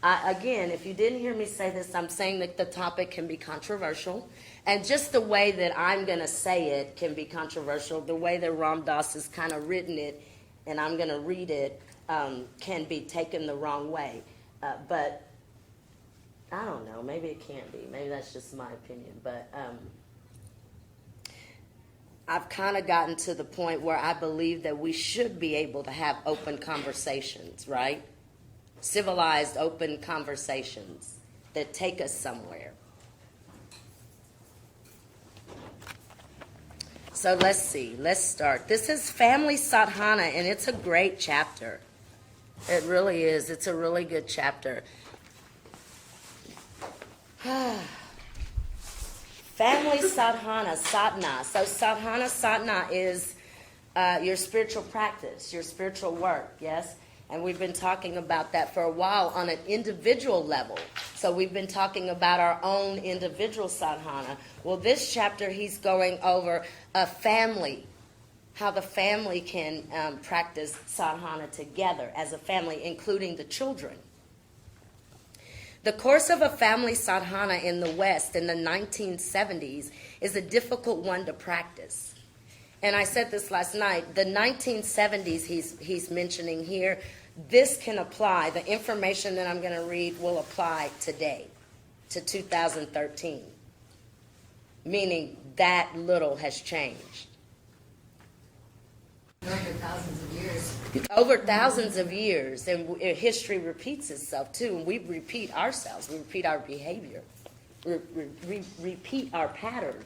Again, if you didn't hear me say this, I'm saying that the topic can be controversial. And just the way that I'm going to say it can be controversial. The way that Ram Dass has kind of written it, and I'm going to read it, can be taken the wrong way. But I don't know. Maybe it can't be. Maybe that's just my opinion. But I've kind of gotten to the point where I believe that we should be able to have open conversations, right? Civilized, open conversations that take us somewhere. So let's see. Let's start. This is Family Sadhana, and it's a great chapter. It really is. It's a really good chapter. Family sadhana, sadhana. So sadhana is your spiritual practice, your spiritual work, yes? And we've been talking about that for a while on an individual level. So we've been talking about our own individual sadhana. Well, this chapter he's going over a family, how the family can practice sadhana together as a family, including the children. The course of a family sadhana in the West in the 1970s is a difficult one to practice. And I said this last night, the 1970s he's mentioning here, this can apply, the information that I'm going to read will apply today, to 2013. Meaning that little has changed. Over thousands of years. Over thousands of years, and history repeats itself too, and we repeat ourselves, we repeat our behavior, we repeat our patterns.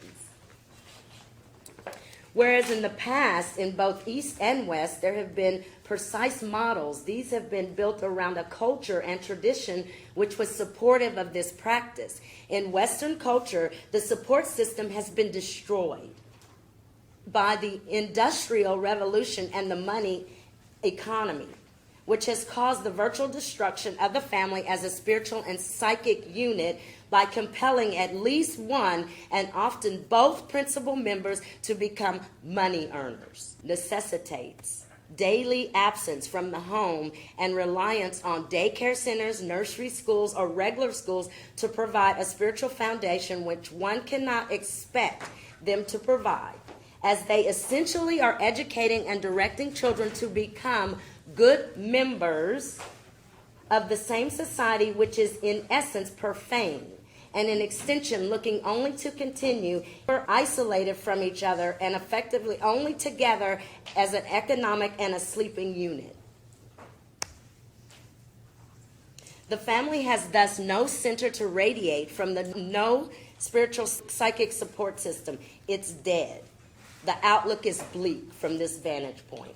Whereas in the past, in both East and West, there have been precise models. These have been built around a culture and tradition which was supportive of this practice. In Western culture, the support system has been destroyed by the Industrial Revolution and the money economy, which has caused the virtual destruction of the family as a spiritual and psychic unit by compelling at least one and often both principal members to become money earners. Necessitates daily absence from the home and reliance on daycare centers, nursery schools, or regular schools to provide a spiritual foundation which one cannot expect them to provide, as they essentially are educating and directing children to become good members of the same society which is in essence profane, and in extension looking only to continue isolated from each other and effectively only together as an economic and a sleeping unit. The family has thus no center to radiate from, no spiritual psychic support system. It's dead. The outlook is bleak from this vantage point.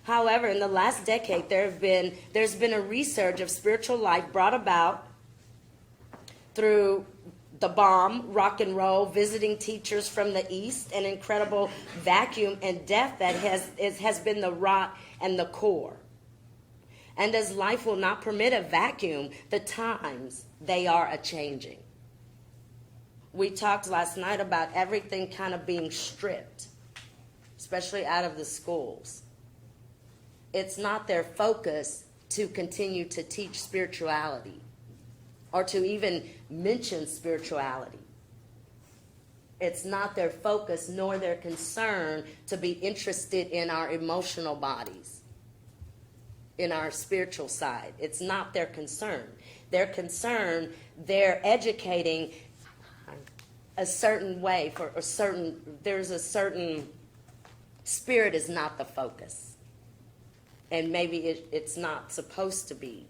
However, in the last decade, there's been a resurge of spiritual life brought about through the bomb, rock and roll, visiting teachers from the East, an incredible vacuum and death that has been the rot and the core. And as life will not permit a vacuum, the times, they are a-changing. We talked last night about everything kind of being stripped, especially out of the schools. It's not their focus to continue to teach spirituality or to even mention spirituality. It's not their focus nor their concern to be interested in our emotional bodies, in our spiritual side. It's not their concern. Their concern, they're educating a certain way for a certain, there's a certain, spirit is not the focus. And maybe it's not supposed to be.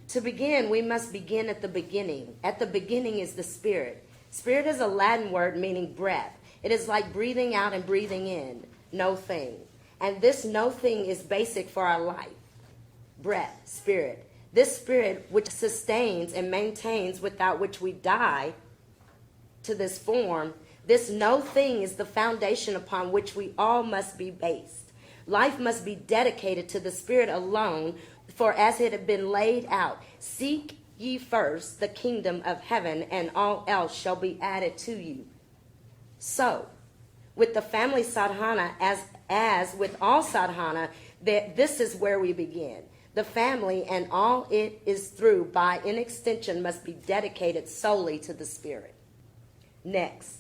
To begin, we must begin at the beginning. At the beginning is the spirit. Spirit is a Latin word meaning breath. It is like breathing out and breathing in. No thing. And this no thing is basic for our life. Breath, spirit. This spirit which sustains and maintains, without which we die to this form, this no thing is the foundation upon which we all must be based. Life must be dedicated to the Spirit alone, for as it had been laid out, seek ye first the kingdom of heaven, and all else shall be added to you. So, with the family sadhana, as with all sadhana, This is where we begin. The family and all it is through, by an extension, must be dedicated solely to the Spirit. Next,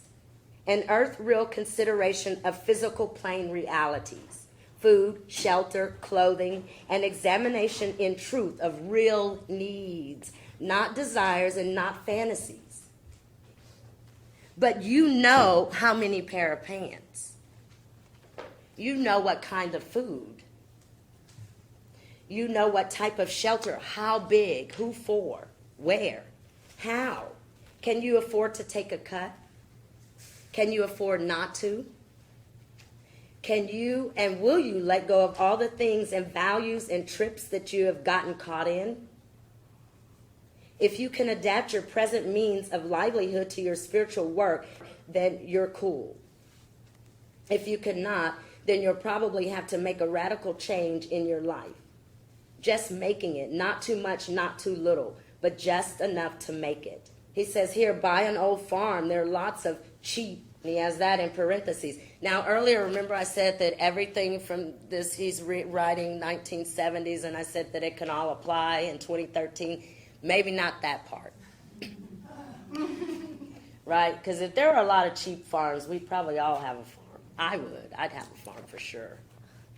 an earth-real consideration of physical plane realities. Food, shelter, clothing, and examination in truth of real needs, not desires and not fantasies. But you know how many pair of pants. You know what kind of food. You know what type of shelter, how big, who for, where, how. Can you afford to take a cut? Can you afford not to? Can you and will you let go of all the things and values and trips that you have gotten caught in? If you can adapt your present means of livelihood to your spiritual work, then you're cool. If you cannot, then you'll probably have to make a radical change in your life. Just making it, not too much, not too little, but just enough to make it. He says here, buy an old farm. There are lots of cheap, and he has that in parentheses. Now, earlier, remember I said that everything from this, he's writing 1970s, and I said that it can all apply in 2013. Maybe not that part. Right? Because if there were a lot of cheap farms, we'd probably all have a farm. I would. I'd have a farm for sure.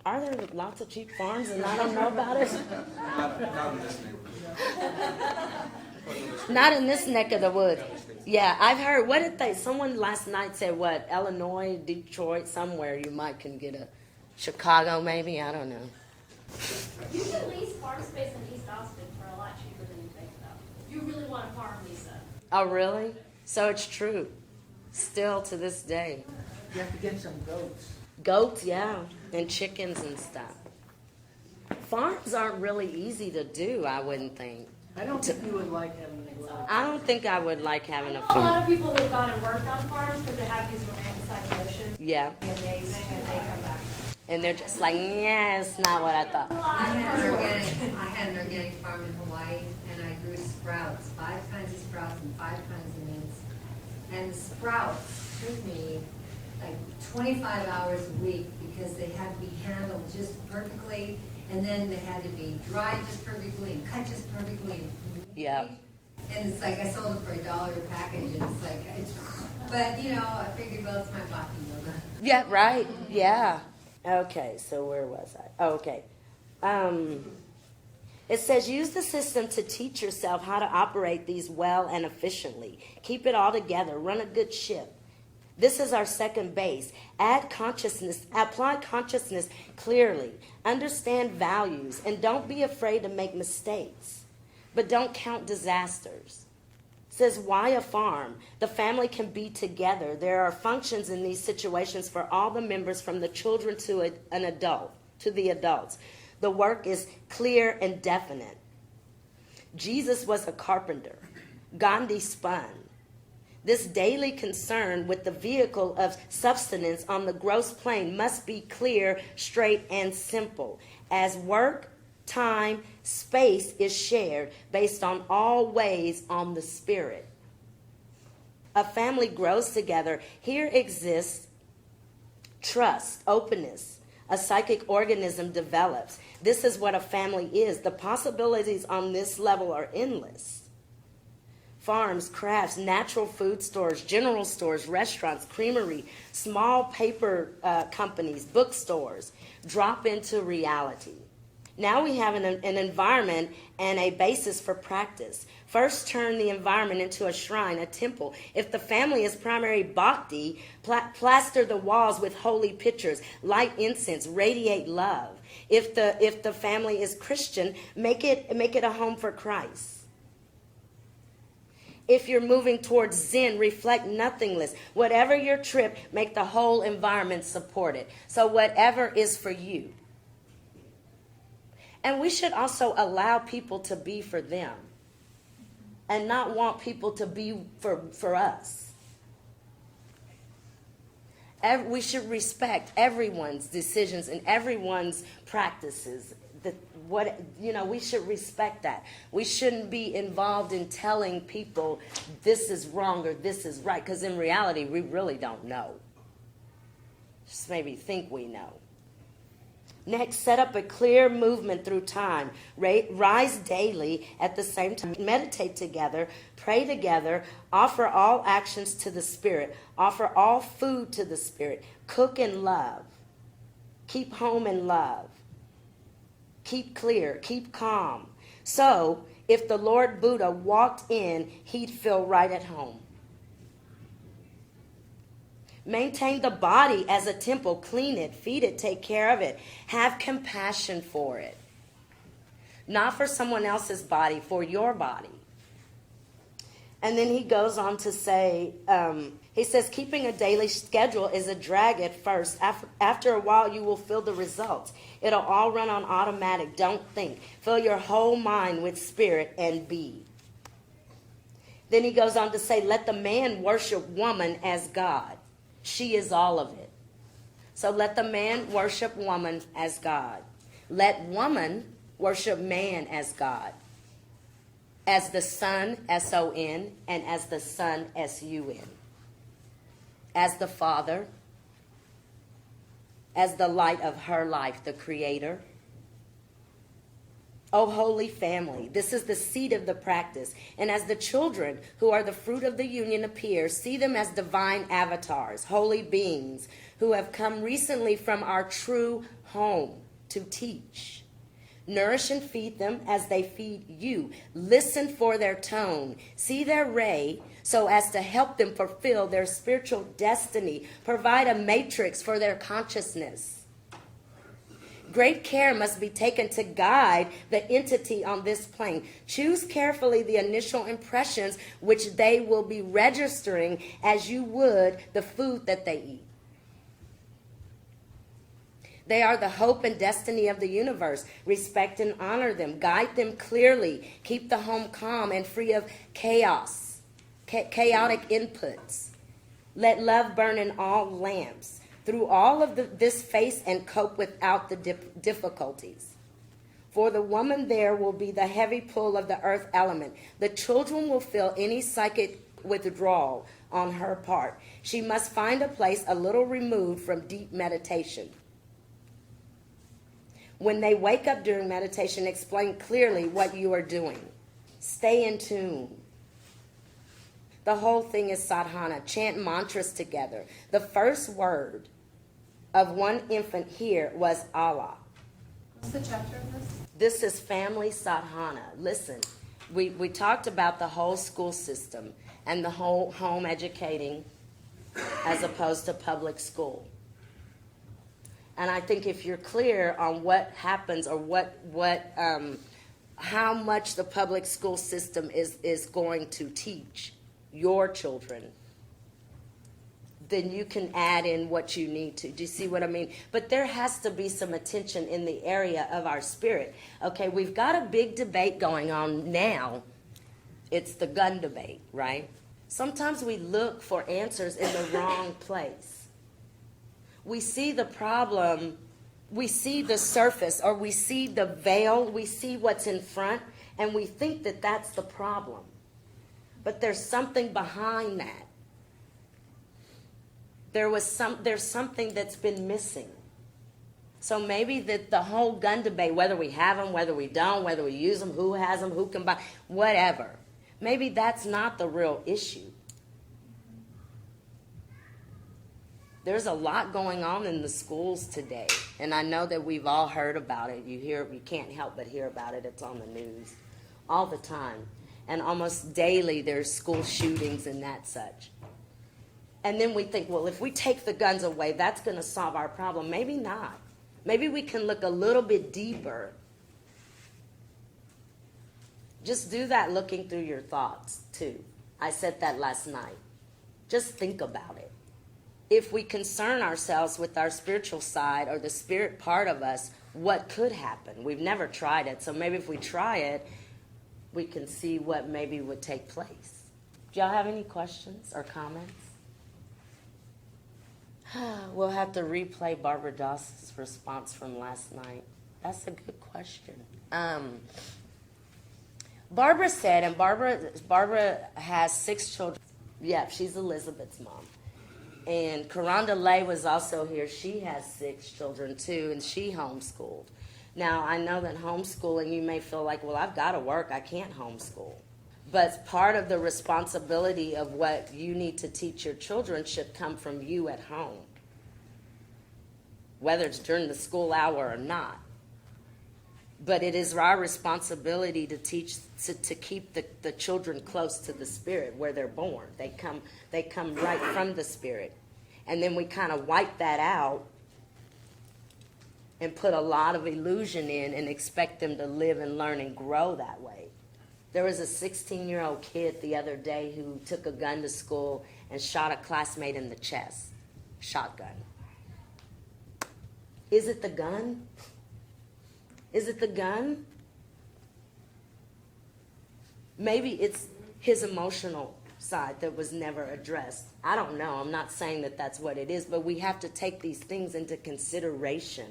Are there lots of cheap farms and I don't know about it? Not in this neighborhood. Not in this neck of the woods. Yeah, I've heard, what did they, someone last night said, what, Illinois, Detroit, somewhere you might can get a, Chicago maybe, I don't know. You can lease farm space in East Austin for a lot cheaper than you think, though. You really want a farm, Lisa. Oh, really? So it's true. Still to this day. You have to get some goats. Goats, yeah, and chickens and stuff. Farms aren't really easy to do, I wouldn't think. I don't think you would like having a goat. I don't think I would like having a A lot farm. of people who've gone and worked on farms because they have these romanticized notions. Yeah, Amazing, and they come back. and they're just like, yeah, it's not what I thought. I had an organic farm in Hawaii, and I grew sprouts, 5 kinds of sprouts and 5 kinds of mints. And the sprouts took me like 25 hours a week because they had to be handled just perfectly, and then they had to be dried just perfectly and cut just perfectly. Yeah. And it's like I sold it for $1 a package, and it's like, but you know, I figured, well, it's my bhakti yoga. Yeah, right. Yeah. Okay, so where was I? Oh, okay. It says, use the system to teach yourself how to operate these well and efficiently. Keep it all together. Run a good ship. This is our second base. Add consciousness, apply consciousness clearly. Understand values, and don't be afraid to make mistakes. But don't count disasters. It says, why a farm? The family can be together. There are functions in these situations for all the members, from the children to an adult, to the adults. The work is clear and definite. Jesus was a carpenter. Gandhi spun. This daily concern with the vehicle of subsistence on the gross plane must be clear, straight, and simple. As work, time, space is shared based on all ways on the Spirit. A family grows together. Here exists trust, openness. A psychic organism develops. This is what a family is. The possibilities on this level are endless. Farms, crafts, natural food stores, general stores, restaurants, creamery, small paper companies, bookstores drop into reality. Now we have an environment and a basis for practice. First, turn the environment into a shrine, a temple. If the family is primary bhakti, plaster the walls with holy pictures, light incense, radiate love. If the family is Christian, make it a home for Christ. If you're moving towards Zen, reflect nothingness. Whatever your trip, make the whole environment support it. So whatever is for you. And we should also allow people to be for them and not want people to be for us. We should respect everyone's decisions and everyone's practices. We should respect that. We shouldn't be involved in telling people this is wrong or this is right, because in reality, we really don't know. Just maybe think we know. Next, set up a clear movement through time. Rise daily at the same time. Meditate together. Pray together. Offer all actions to the Spirit. Offer all food to the Spirit. Cook in love. Keep home in love. Keep clear. Keep calm. So, if the Lord Buddha walked in, he'd feel right at home. Maintain the body as a temple. Clean it, feed it, take care of it. Have compassion for it. Not for someone else's body, for your body. And then he goes on to say, he says, keeping a daily schedule is a drag at first. After a while, you will feel the results. It'll all run on automatic. Don't think. Fill your whole mind with spirit and be. Then he goes on to say, let the man worship woman as God. She is all of it. So let the man worship woman as God. Let woman worship man as God. As the Son, S-O-N, and as the Son, S-U-N. As the Father, as the light of her life, the Creator. O holy family, this is the seed of the practice. And as the children who are the fruit of the union appear, see them as divine avatars, holy beings who have come recently from our true home to teach. Nourish and feed them as they feed you. Listen for their tone. See their ray so as to help them fulfill their spiritual destiny. Provide a matrix for their consciousness. Great care must be taken to guide the entity on this plane. Choose carefully the initial impressions which they will be registering as you would the food that they eat. They are the hope and destiny of the universe. Respect and honor them. Guide them clearly. Keep the home calm and free of chaos, chaotic inputs. Let love burn in all lamps. Through all of this face and cope without the difficulties. For the woman there will be the heavy pull of the earth element. The children will feel any psychic withdrawal on her part. She must find a place a little removed from deep meditation. When they wake up during meditation, explain clearly what you are doing. Stay in tune. The whole thing is sadhana. Chant mantras together. The first word of one infant here was Allah. What's the chapter of this? This is Family Sadhana. Listen, we talked about the whole school system and the whole home educating as opposed to public school. And I think if you're clear on what happens or how much the public school system is going to teach your children, then you can add in what you need to. Do you see what I mean? But there has to be some attention in the area of our spirit. Okay, we've got a big debate going on now. It's the gun debate, right? Sometimes we look for answers in the wrong place. We see the problem, we see the surface, or we see the veil, we see what's in front, and we think that that's the problem. But there's something behind that. There's something that's been missing. So maybe the whole gun debate, whether we have them, whether we don't, whether we use them, who has them, who can buy, whatever. Maybe that's not the real issue. There's a lot going on in the schools today, and I know that we've all heard about it. You can't help but hear about it. It's on the news all the time. And almost daily there's school shootings and that such. And then we think, well, if we take the guns away, that's going to solve our problem. Maybe not. Maybe we can look a little bit deeper. Just do that looking through your thoughts, too. I said that last night. Just think about it. If we concern ourselves with our spiritual side or the spirit part of us, what could happen? We've never tried it, so maybe if we try it, we can see what maybe would take place. Do y'all have any questions or comments? We'll have to replay Barbara Doss's response from last night. That's a good question. Barbara said, and Barbara has 6 children. Yeah, she's Elizabeth's mom. And Karonda Lay was also here. She has 6 children too, and she homeschooled. Now, I know that homeschooling, you may feel like, well, I've got to work. I can't homeschool. But part of the responsibility of what you need to teach your children should come from you at home, whether it's during the school hour or not. But it is our responsibility to teach, to keep the children close to the Spirit where they're born. They come right from the Spirit. And then we kind of wipe that out and put a lot of illusion in and expect them to live and learn and grow that way. There was a 16-year-old kid the other day who took a gun to school and shot a classmate in the chest. Shotgun. Is it the gun? Is it the gun? Maybe it's his emotional side that was never addressed. I don't know. I'm not saying that that's what it is, but we have to take these things into consideration.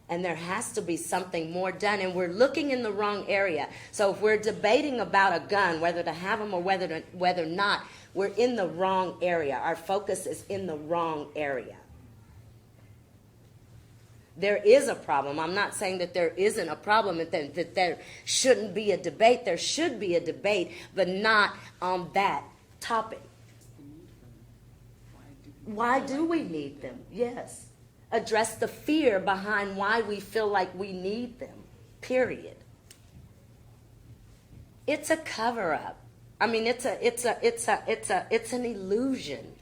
And there has to be something more done, and we're looking in the wrong area. So if we're debating about a gun, whether to have them or whether not, we're in the wrong area. Our focus is in the wrong area. There is a problem. I'm not saying that there isn't a problem, that there shouldn't be a debate. There should be a debate, but not on that topic. Why do we need them? Yes. Address the fear behind why we feel like we need them, period. It's a cover-up. I mean, it's an illusion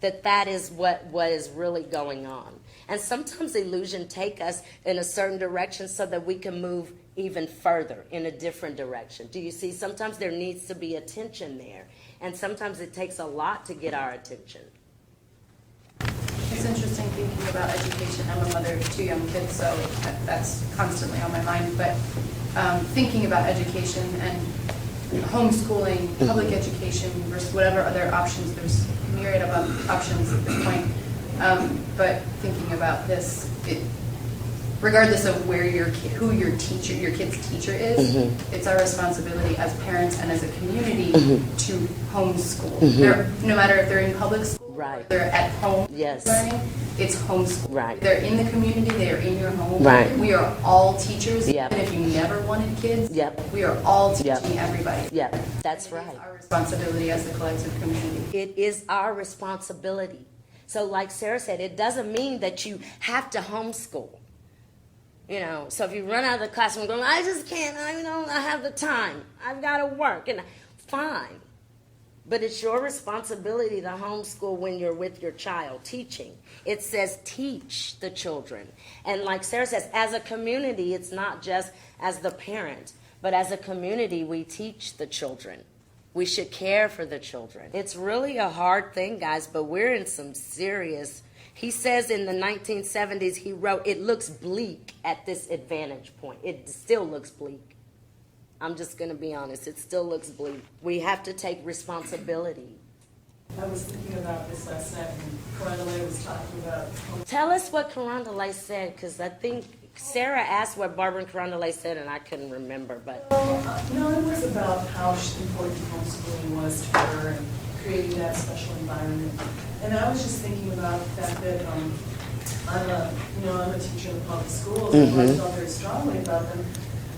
that is what is really going on. And sometimes illusion take us in a certain direction so that we can move even further in a different direction. Do you see? Sometimes there needs to be attention there. And sometimes it takes a lot to get our attention. It's interesting thinking about education. I'm a mother of 2 young kids, so that's constantly on my mind. But thinking about education and homeschooling, public education versus whatever other options, there's a myriad of options at this point. But thinking about this, regardless of who your kid's teacher is, it's our responsibility as parents and as a community to homeschool. No matter if they're in public school, Right. or they're at home learning, it's homeschool. Right. They're in the community, they are in your home. Right. We are all teachers, Yep. even if you never wanted kids. Yep. We are all teaching Yep. everybody. Yeah, that's It's right. our responsibility as a collective community. It is our responsibility. So like Sarah said, it doesn't mean that you have to homeschool. You know, so if you run out of the classroom going, I just can't, I don't have the time. I've got to work. And fine. But it's your responsibility to homeschool when you're with your child teaching. It says teach the children. And like Sarah says, as a community, it's not just as the parent, but as a community, we teach the children. We should care for the children. It's really a hard thing, guys, but we're in some serious... He says in the 1970s, he wrote, it looks bleak at this advantage point. It still looks bleak. I'm just going to be honest. It still looks bleak. We have to take responsibility. I was thinking about this last night when Karonda Lay was talking about... Tell us what Karonda Lay said, because I think Sarah asked what Barbara and Karonda Lay said, and I couldn't remember. But No, it was about how important homeschooling was to her and creating that special environment. And I was just thinking about the fact that I'm a teacher in the public schools, and I felt very strongly about them.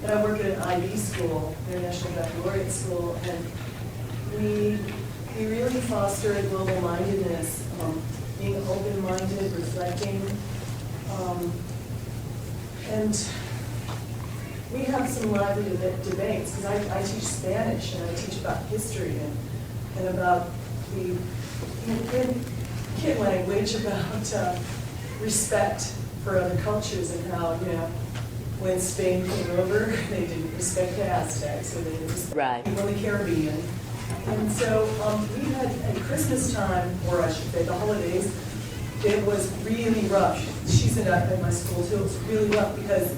But I work at an IB school, International Baccalaureate School, and we really foster a global mindedness, being open-minded, reflecting, and we have some lively debates, because I teach Spanish, and I teach about history and about the kid language, about respect for other cultures, and how, when Spain came over, they didn't respect the Aztecs, or they didn't respect people in the Caribbean. And so we had, at Christmas time, or I should say the holidays, it was really rough. She's at my school too. It was really rough because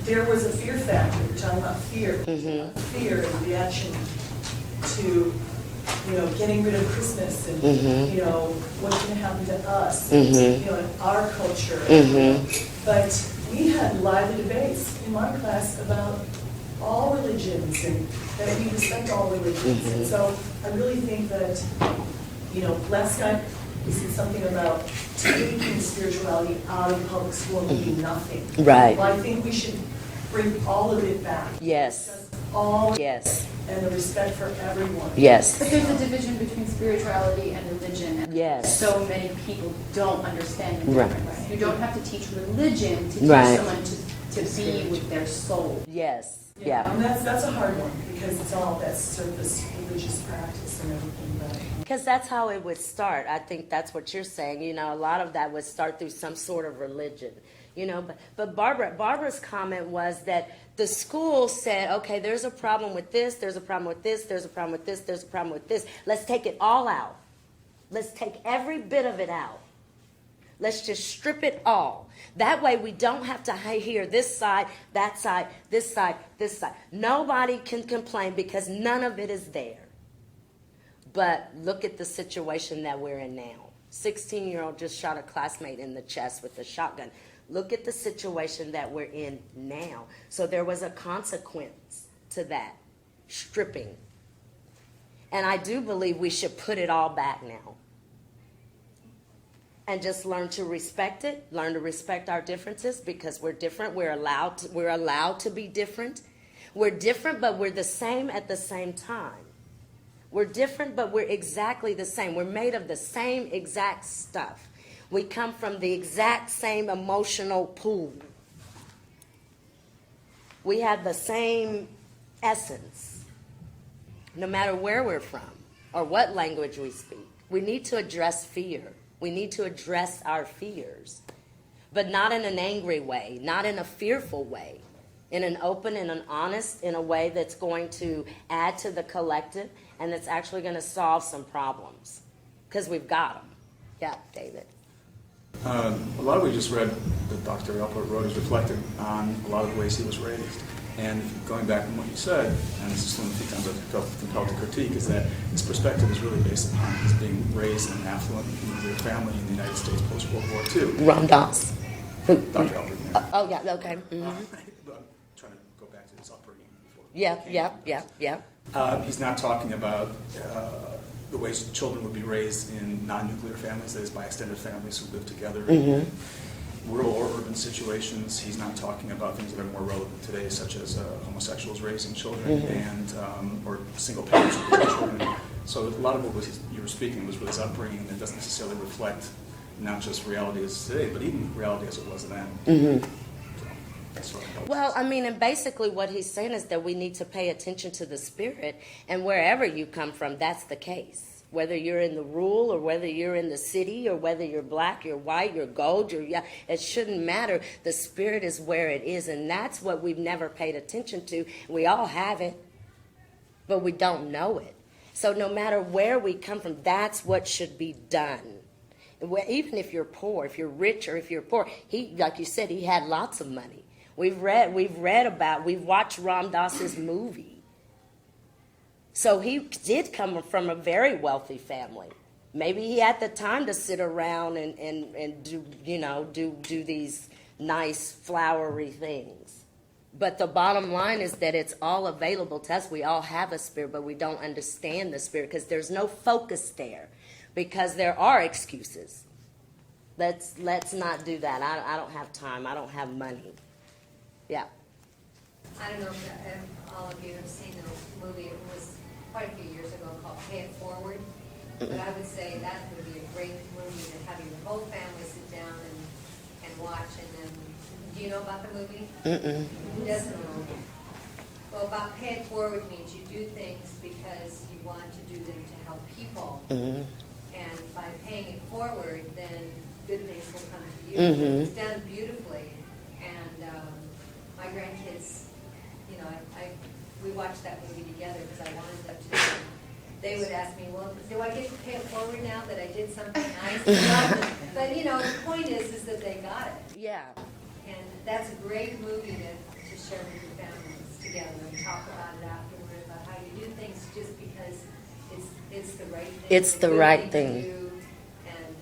there was a fear factor. We're talking about fear. Fear in reaction to, getting rid of Christmas and, what's going to happen to us, in our culture. But we had lively debates in my class about all religions and that we respect all religions. And so I really think that, last night we said something about taking spirituality out of public school and doing nothing. Right. Well, I think we should bring all of it back. Yes. Just all of it, Yes. and the respect for everyone. Yes. But there's a division between spirituality and religion. And Yes. so many people don't understand the Right. difference. You don't have to teach religion to teach Right. someone to be with their soul. Yes. Yeah. And that's a hard one, because it's all that surface religious practice and everything, but. Because that's how it would start. I think that's what you're saying. A lot of that would start through some sort of religion. But Barbara's comment was that the school said, okay, there's a problem with this, there's a problem with this, there's a problem with this, there's a problem with this. Let's take it all out. Let's take every bit of it out. Let's just strip it all. That way we don't have to hear this side, that side, this side, this side. Nobody can complain because none of it is there. But look at the situation that we're in now. 16-year-old just shot a classmate in the chest with a shotgun. Look at the situation that we're in now. So there was a consequence to that stripping. And I do believe we should put it all back now. And just learn to respect it, learn to respect our differences because we're different. We're allowed to be different. We're different, but we're the same at the same time. We're different, but we're exactly the same. We're made of the same exact stuff. We come from the exact same emotional pool. We have the same essence, no matter where we're from or what language we speak. We need to address fear. We need to address our fears, but not in an angry way, not in a fearful way, in an open and an honest, in a way that's going to add to the collective and that's actually going to solve some problems because we've got them. Yeah, David. A lot of what we just read that Dr. Alpert wrote is reflecting on a lot of the ways he was raised. And going back on what you said, and this is one of the few times I've felt compelled to critique, is that his perspective is really based upon his being raised in an affluent nuclear family in the United States post-World War II. Ram Dass. Dr. Alpert. Yeah. Oh, yeah, okay. But I'm trying to go back to his upbringing before. Yeah. He's not talking about the ways children would be raised in non-nuclear families, that is, by extended families who live together in rural or urban situations. He's not talking about things that are more relevant today, such as homosexuals raising children and or single parents raising children. So a lot of what you were speaking was with his upbringing that doesn't necessarily reflect not just reality as today, but even reality as it was then. Well, I mean, and basically what he's saying is that we need to pay attention to the spirit, and wherever you come from, that's the case. Whether you're in the rural or whether you're in the city or whether you're black, you're white, you're gold, it shouldn't matter. The spirit is where it is, and that's what we've never paid attention to. We all have it, but we don't know it. So no matter where we come from, that's what should be done. Even if you're poor, if you're rich or if you're poor, like you said, he had lots of money. We've watched Ram Dass's movie. So he did come from a very wealthy family. Maybe he had the time to sit around and do these nice flowery things. But the bottom line is that it's all available to us. We all have a spirit, but we don't understand the spirit because there's no focus there, because there are excuses. Let's not do that. I don't have time. I don't have money. Yeah. I don't know if all of you have seen the movie. It was quite a few years ago called Pay It Forward. But I would say that would be a great movie to have your whole family sit down and watch. And then, do you know about the movie? Who doesn't know? Well, about Pay It Forward means you do things because you want to do them to help people. And by paying it forward, then good things will come to you. It's done beautifully. And my grandkids, we watched that movie together because I wanted them to. They would ask me, well, do I get to pay it forward now that I did something nice? But the point is that they got it. Yeah. And that's a great movie to share with your families together and talk about it afterward, about how you do things just because it's the right thing. It's the right thing. To do, and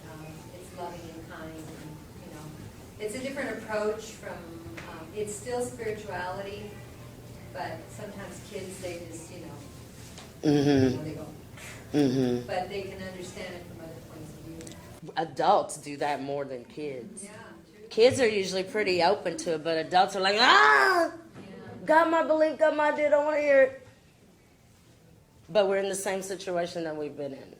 it's loving and kind. And, it's a different approach from, it's still spirituality, but sometimes kids, they just, you know, Mm-hmm. they go, Mm-hmm. but they can understand it from other points of view. Adults do that more than kids. Yeah, true. Kids are usually pretty open to it, but adults are like, ah, got my belief, got my idea, don't want to hear it. But we're in the same situation that we've been in.